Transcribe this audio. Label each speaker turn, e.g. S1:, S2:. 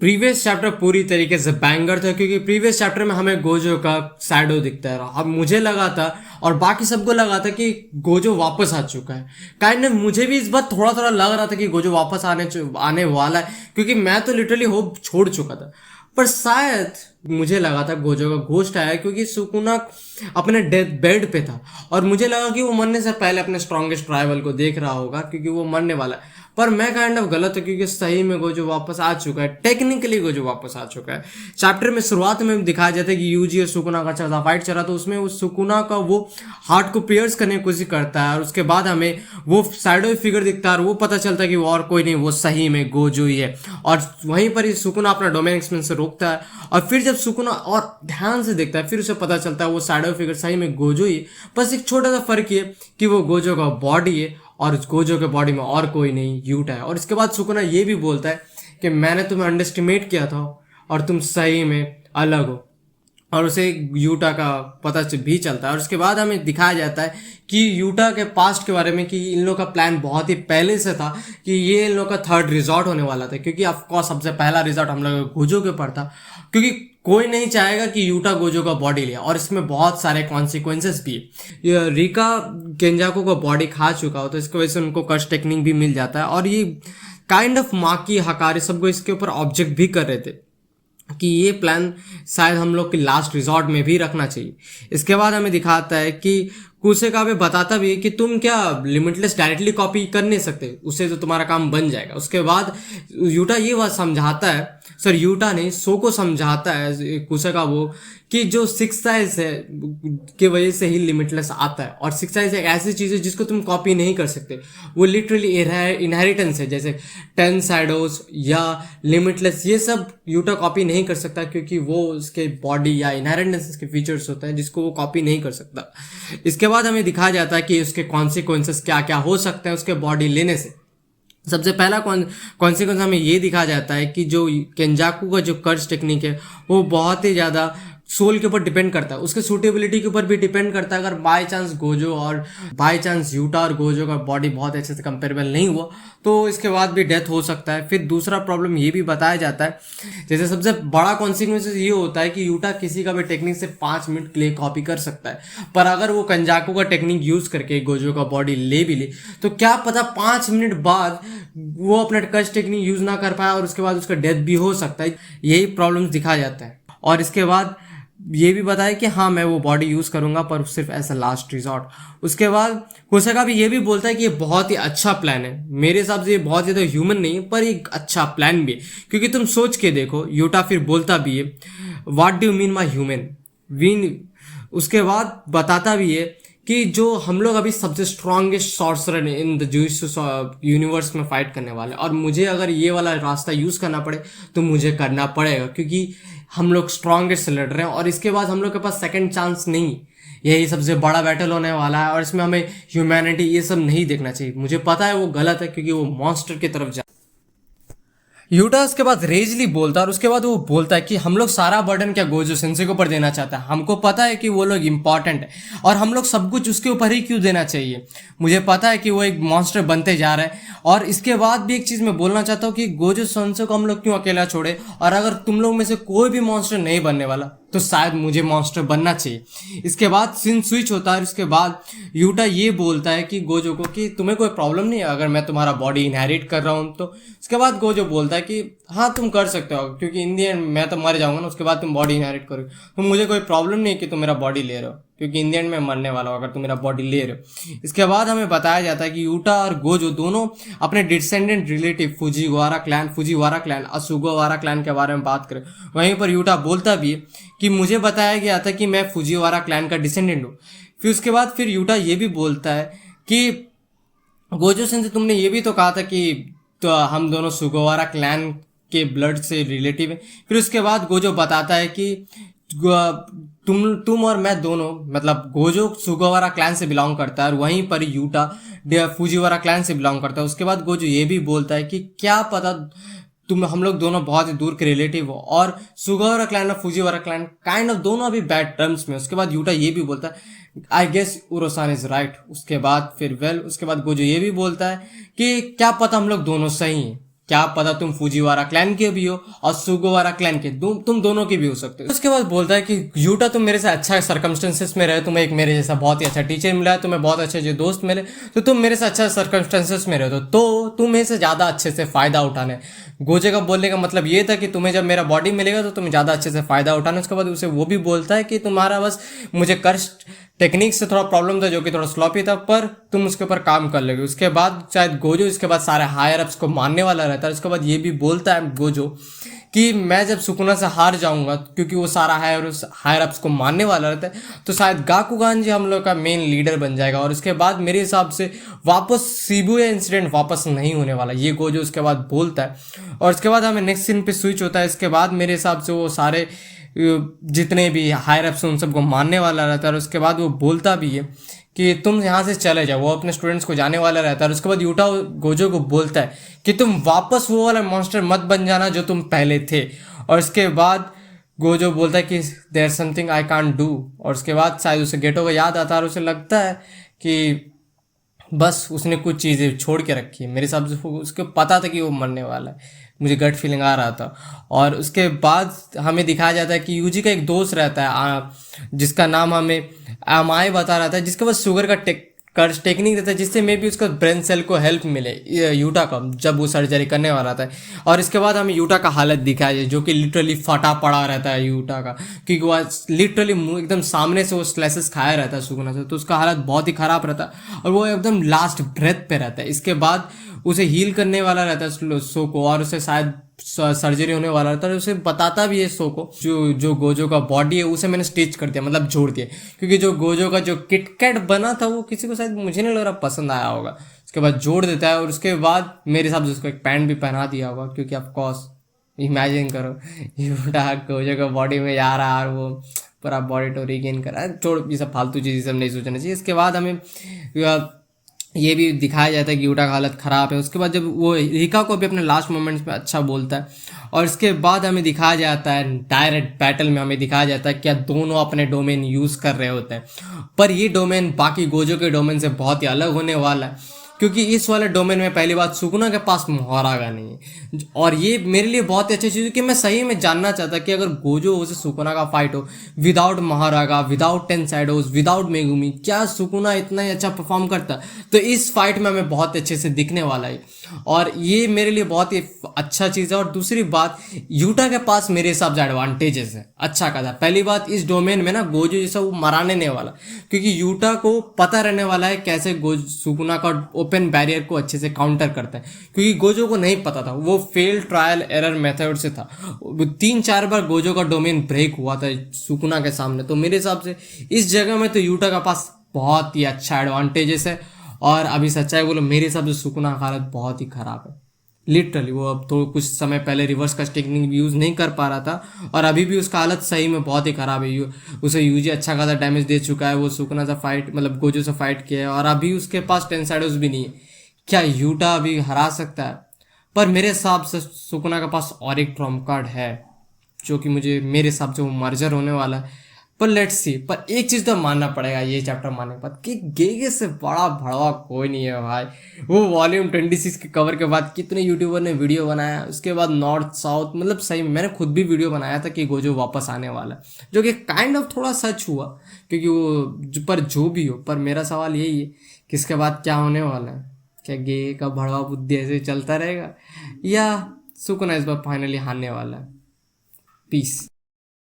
S1: Previous chapter पूरी तरीके से बैंगर था, क्योंकि प्रीवियस चैप्टर में हमें गोजो का शैडो दिखता है। अब मुझे लगा था और बाकी सबको लगा था कि गोजो वापस आ चुका है। काइंड ऑफ मुझे भी इस बार थोड़ा थोड़ा लग रहा था कि गोजो वापस आने वाला है, क्योंकि मैं तो लिटरली होप छोड़ चुका था। पर शायद मुझे लगा था गोजो का घोस्ट आया, क्योंकि सुकुना अपने डेथ बेड पे था और मुझे लगा कि वो मरने से पहले अपने स्ट्रॉन्गेस्ट राइवल को देख रहा होगा, क्योंकि वो मरने वाला है। पर मैं काइंड ऑफ गलत हूँ, क्योंकि सही में गोजो वापस आ चुका है। टेक्निकली गोजो वापस आ चुका है। चैप्टर में शुरुआत में दिखाया जाता है कि यूजी और सुकुना का चलता फाइट चला, तो उसमें उस सुकुना का वो हार्ट को पियर्स करने की कोशिश करता है और उसके बाद हमें वो शैडो फिगर दिखता है और वो पता चलता है कि वो और कोई नहीं, वो सही में गोजो ही है। और वहीं पर ही सुकुना अपना डोमेन एक्सपेंस से रोकता है और फिर जब सुकुना और ध्यान से देखता है फिर उसे पता चलता है वो शैडो फिगर सही में गोजो ही है। बस एक छोटा सा फर्क ये कि वो गोजो का बॉडी है और उस गोजो के बॉडी में और कोई नहीं, यूटा है। और इसके बाद सुकुना ये भी बोलता है कि मैंने तुम्हें अंडरस्टिमेट किया था और तुम सही में अलग हो, और उसे यूटा का पता भी चलता है। और उसके बाद हमें दिखाया जाता है कि यूटा के पास्ट के बारे में, कि इन लोगों का प्लान बहुत ही पहले से था कि ये इन लोगों का थर्ड रिजॉर्ट होने वाला था, क्योंकि ऑफकोर्स सबसे पहला रिजॉर्ट हम लोग गोजो के ऊपर था, क्योंकि कोई नहीं चाहेगा कि यूटा गोजो का बॉडी ले। और इसमें बहुत सारे कॉन्सिक्वेंसेस भी है। रिका केंजाको का बॉडी खा चुका हो तो इसकी वजह से उनको कर्स टेक्निक भी मिल जाता है, और ये काइंड ऑफ माकी हकारी सबको इसके ऊपर ऑब्जेक्ट भी कर रहे थे कि ये प्लान शायद हम लोग के लास्ट रिजॉर्ट में भी रखना चाहिए। इसके बाद हमें दिखाता है कि कुसेकाबे बताता भी है कि तुम क्या लिमिटलेस डायरेक्टली कॉपी कर नहीं सकते, उससे तो तुम्हारा काम बन जाएगा। उसके बाद यूटा ये बात समझाता है, सर यूटा नहीं सो को समझाता है कुसेकाबो कि जो सिक्स साइज है की वजह से ही लिमिटलेस आता है, और सिक्स साइज एक ऐसी चीज़ है जिसको तुम कॉपी नहीं कर सकते। वो लिटरली इनहेरिटेंस है, जैसे 10 शैडोज या लिमिटलेस ये सब यूटा कॉपी नहीं कर सकता, क्योंकि वो उसके बॉडी या इनहेरिटेंस के फीचर्स होते हैं जिसको वो कॉपी नहीं कर सकता। इसके बाद हमें दिखाया जाता है कि उसके कॉन्सिक्वेंसेस क्या क्या हो सकते हैं उसके बॉडी लेने से। सबसे पहला कॉन्सिक्वेंस हमें ये दिखाया जाता है कि जो केंजाकू का जो कर्ज टेक्निक है वो बहुत ही ज़्यादा सोल के ऊपर डिपेंड करता है, उसके सूटेबिलिटी के ऊपर भी डिपेंड करता है। अगर बाय चांस गोजो और बाय चांस यूटा और गोजो का बॉडी बहुत अच्छे से कंपेरेबल नहीं हुआ तो इसके बाद भी डेथ हो सकता है। फिर दूसरा प्रॉब्लम ये भी बताया जाता है, जैसे सबसे बड़ा कॉन्सिक्वेंस ये होता है कि यूटा किसी का भी टेक्निक से 5 मिनट के लिए कॉपी कर सकता है, पर अगर वो कंजाकू का टेक्निक यूज करके गोजो का बॉडी ले भी ले तो क्या पता 5 मिनट बाद वो अपना कर्ज टेक्निक यूज ना कर पाए और उसके बाद उसका डेथ भी हो सकता है। यही प्रॉब्लम्स दिखाया जाता है। और इसके बाद ये भी बताया कि हाँ मैं वो बॉडी यूज करूंगा पर सिर्फ एज अ लास्ट रिजॉर्ट। उसके बाद कुसेका भी ये भी बोलता है कि ये बहुत ही अच्छा प्लान है, मेरे हिसाब से ये बहुत ज़्यादा ह्यूमन नहीं पर एक अच्छा प्लान भी है, क्योंकि तुम सोच के देखो। यूटा फिर बोलता भी है what do you mean my human bean. उसके बाद बताता भी है कि जो हम लोग अभी सबसे strongest sorcerer in the jujutsu universe में फाइट करने वाले, और मुझे अगर ये वाला रास्ता यूज़ करना पड़े तो मुझे करना पड़ेगा, क्योंकि हम लोग स्ट्रॉन्गेस्ट से लड़ रहे हैं और इसके बाद हम लोग के पास सेकंड चांस नहीं। यही सबसे बड़ा बैटल होने वाला है और इसमें हमें ह्यूमैनिटी ये सब नहीं देखना चाहिए। मुझे पता है वो गलत है, क्योंकि वो मॉन्स्टर की तरफ जा। यूटा उसके बाद रेजली बोलता है और उसके बाद वो बोलता है कि हम लोग सारा बर्डन क्या गोजो सेंसे के ऊपर देना चाहता है, हमको पता है कि वो लोग इंपॉर्टेंट है और हम लोग सब कुछ उसके ऊपर ही क्यों देना चाहिए। मुझे पता है कि वो एक मॉन्स्टर बनते जा रहा है। और इसके बाद भी एक चीज़ मैं बोलना चाहता हूँ कि गोजो सेंसे को हम लोग क्यों अकेला छोड़े, और अगर तुम लोग में से कोई भी मॉन्स्टर नहीं बनने वाला तो शायद मुझे मॉन्स्टर बनना चाहिए। इसके बाद सीन स्विच होता है और इसके बाद यूटा ये बोलता है कि गोजो को कि तुम्हें कोई प्रॉब्लम नहीं है अगर मैं तुम्हारा बॉडी इनहेरिट कर रहा हूँ तो। इसके बाद गोजो बोलता है कि हाँ तुम कर सकते हो, क्योंकि इन दी एंड मैं तो मर जाऊंगा ना, उसके बाद तुम बॉडी इनहेरिट करोगे तो मुझे कोई प्रॉब्लम नहीं है कि तुम मेरा बॉडी ले रहे हो, क्योंकि इन दी एंड मैं मरने वाला हूँ अगर तुम मेरा बॉडी ले रहे हो। इसके बाद हमें बताया जाता है कि यूटा और गोजो दोनों अपने डिसेंडेंट रिलेटिव फुजीवारा क्लैन असुगोवारा क्लैन के बारे में बात करें। वहीं पर यूटा बोलता भी है कि मुझे बताया गया था कि मैं फुजीवारा क्लैन का डिसेंडेंट हूँ। फिर उसके बाद फिर यूटा ये भी बोलता है कि गोजो सेंसे तुमने ये भी तो कहा था कि तो हम दोनों सुगोवारा क्लैन के ब्लड से रिलेटिव है। फिर उसके बाद गोजो बताता है कि तुम और मैं दोनों, मतलब गोजो सुगोवारा क्लैन से बिलोंग करता है और वहीं पर यूटा फुजीवारा क्लैन से बिलोंग करता है। उसके बाद गोजो ये भी बोलता है कि क्या पता तुम हम लोग दोनों बहुत ही दूर के रिलेटिव हो और सुगोवारा क्लैन और फुजीवारा क्लैन काइंड ऑफ दोनों अभी बैड टर्म्स में। उसके बाद यूटा ये भी बोलता है आई गेस उरोसान इज राइट। उसके बाद फिर उसके बाद गोजो ये भी बोलता है कि क्या पता हम लोग दोनों सही हैं। क्या पता तुम फूजीवारा क्लैन के भी हो और सुगोवारा क्लैन के, तुम दोनों के भी हो सकते हो। उसके बाद बोलता है कि यूटा तुम मेरे से अच्छा सर्कमस्टेंसेस में रहे, तुम्हें एक मेरे जैसा बहुत ही अच्छा टीचर मिला है, तुम्हें बहुत अच्छे दोस्त मिले, तो तुम मेरे से अच्छा सर्कमस्टेंसेस में रहे हो, तो तुम्हें से ज़्यादा अच्छे से फ़ायदा उठाने। गोजे का बोलने का मतलब ये था कि तुम्हें जब मेरा बॉडी मिलेगा तो तुम्हें ज़्यादा अच्छे से फ़ायदा उठाना। उसके बाद उसे वो भी बोलता है कि तुम्हारा बस मुझे कर्श टेक्निक से थोड़ा प्रॉब्लम था जो कि थोड़ा स्लॉपी था, पर तुम उसके ऊपर काम कर लोगे। उसके बाद शायद गोजो इसके बाद सारे हायर अप्स को मारने वाला रहता है। उसके बाद ये भी बोलता है गोजो कि मैं जब सुकुना से हार जाऊंगा, क्योंकि वो सारा हायर अप्स को मारने वाला रहता है, तो शायद गाकुगान जी हम लोग का मेन लीडर बन जाएगा और उसके बाद मेरे हिसाब से वापस शिबुया इंसिडेंट वापस नहीं होने वाला, ये गोजो उसके बाद बोलता है। और उसके बाद हमें नेक्स्ट सीन पे स्विच होता है। इसके बाद मेरे हिसाब से वो सारे जितने भी हायर अप्स उन सबको मारने वाला रहता है और उसके बाद वो बोलता भी है कि तुम यहाँ से चले जाओ, वो अपने स्टूडेंट्स को जाने वाला रहता है। और उसके बाद यूटा गोजो को बोलता है कि तुम वापस वो वाला मॉन्स्टर मत बन जाना जो तुम पहले थे। और उसके बाद गोजो बोलता है कि there something I can't do. और उसके बाद शायद उसे गेटो का याद आता है और उसे लगता है कि बस उसने कुछ चीज़ें छोड़ के रखी है। मेरे हिसाब से उसको पता था कि वो मरने वाला है, मुझे गट फीलिंग आ रहा था। और उसके बाद हमें दिखाया जाता है कि यूजी का एक दोस्त रहता है जिसका नाम हमें एमआई बता रहा था, जिसके पास शुगर का कर्ज टेक्निक देता है, जिससे मे भी उसका ब्रेन सेल को हेल्प मिले यूटा का जब वो सर्जरी करने वाला था। और इसके बाद हमें यूटा का हालत दिखाया जाए जो कि लिटरली फटा पड़ा रहता है यूटा का, क्योंकि वो लिटरली एकदम सामने से वो स्लाइसेस खाया रहता है सुकुना से, तो उसका हालत बहुत ही खराब रहता है और वो एकदम लास्ट ब्रेथ पे रहता है। इसके बाद उसे हील करने वाला रहता है सो को, और उसे शायद सर्जरी होने वाला रहता है। उसे बताता भी है सो को जो गोजो का बॉडी है उसे मैंने स्टिच कर दिया, मतलब जोड़ दिया, क्योंकि जो गोजो का जो किटकैट बना था वो किसी को शायद मुझे नहीं लग रहा पसंद आया होगा। उसके बाद जोड़ देता है और उसके बाद मेरे हिसाब से उसको एक पैंट भी पहना दिया होगा, क्योंकि ऑफकोर्स इमेजिन करो यूटा गोजो का बॉडी में जा रहा है और वो पूरा बॉडी तो रिगेन कर रहा है। छोड़ ये सब फालतू चीज़ सब नहीं सोचना चाहिए। इसके बाद हमें ये भी दिखाया जाता है कि यूटा का हालत ख़राब है। उसके बाद जब वो रिका को भी अपने लास्ट मोमेंट्स में अच्छा बोलता है और इसके बाद हमें दिखाया जाता है डायरेक्ट बैटल में हमें दिखाया जाता है क्या दोनों अपने डोमेन यूज़ कर रहे होते हैं, पर ये डोमेन बाकी गोजो के डोमेन से बहुत ही अलग होने वाला है, क्योंकि इस वाले डोमेन में पहली बात सुकुना के पास मोहरागा नहीं है। और ये मेरे लिए बहुत ही अच्छी चीज़ है कि मैं सही में जानना चाहता कि अगर गोजो से सुकुना का फाइट हो without Mahoraga, without 10 shadows, without Megumi, क्या सुकुना इतना ही अच्छा परफॉर्म करता? तो इस फाइट में हमें बहुत अच्छे से दिखने वाला है और ये मेरे लिए बहुत ही अच्छा चीज़ है। और दूसरी बात, यूटा के पास मेरे हिसाब से एडवांटेजेस है अच्छा खासा। पहली बात, इस डोमेन में ना गोजो जैसा वो मराने नहीं वाला, क्योंकि यूटा को पता रहने वाला है कैसे सुकुना का ओपन बैरियर को अच्छे से काउंटर करता है, क्योंकि गोजो को नहीं पता था, वो फेल ट्रायल एरर मेथड से था। 3-4 बार गोजो का डोमेन ब्रेक हुआ था सुकुना के सामने। तो मेरे हिसाब से इस जगह में तो यूटा का पास बहुत ही अच्छा एडवांटेजेस है। और अभी सच्चाई बोलो, मेरे हिसाब से सुकुना का हालत बहुत ही खराब है लिटरली। वो अब तो कुछ समय पहले रिवर्स का टेक्निक यूज़ नहीं कर पा रहा था और अभी भी उसका हालत सही में बहुत ही ख़राब है। उसे यूजी अच्छा खासा डैमेज दे चुका है, वो सुकुना से फाइट मतलब गोजो से फाइट किया है और अभी उसके पास 10 शैडोज भी नहीं है। क्या यूटा अभी हरा सकता है? पर मेरे हिसाब से सुकुना के पास और एक ट्रम्प कार्ड है जो कि मेरे हिसाब से वो मर्जर होने वाला है। पर लेट्स सी। पर एक चीज़ तो मानना पड़ेगा ये चैप्टर मानने के बाद कि गेगे से बड़ा भड़वा कोई नहीं है भाई। वो वॉल्यूम 26 के कवर के बाद कितने यूट्यूबर ने वीडियो बनाया, उसके बाद नॉर्थ साउथ, मतलब सही में मैंने खुद भी वीडियो बनाया था कि गोजो वापस आने वाला है, जो कि काइंड ऑफ थोड़ा सच हुआ, क्योंकि वो पर जो भी हो, पर मेरा सवाल यही है कि इसके बाद क्या होने वाला है? क्या गेगे का भड़वा बुद्धि ऐसे चलता रहेगा या सुकुना इस बार फाइनली हारने वाला है? पीस।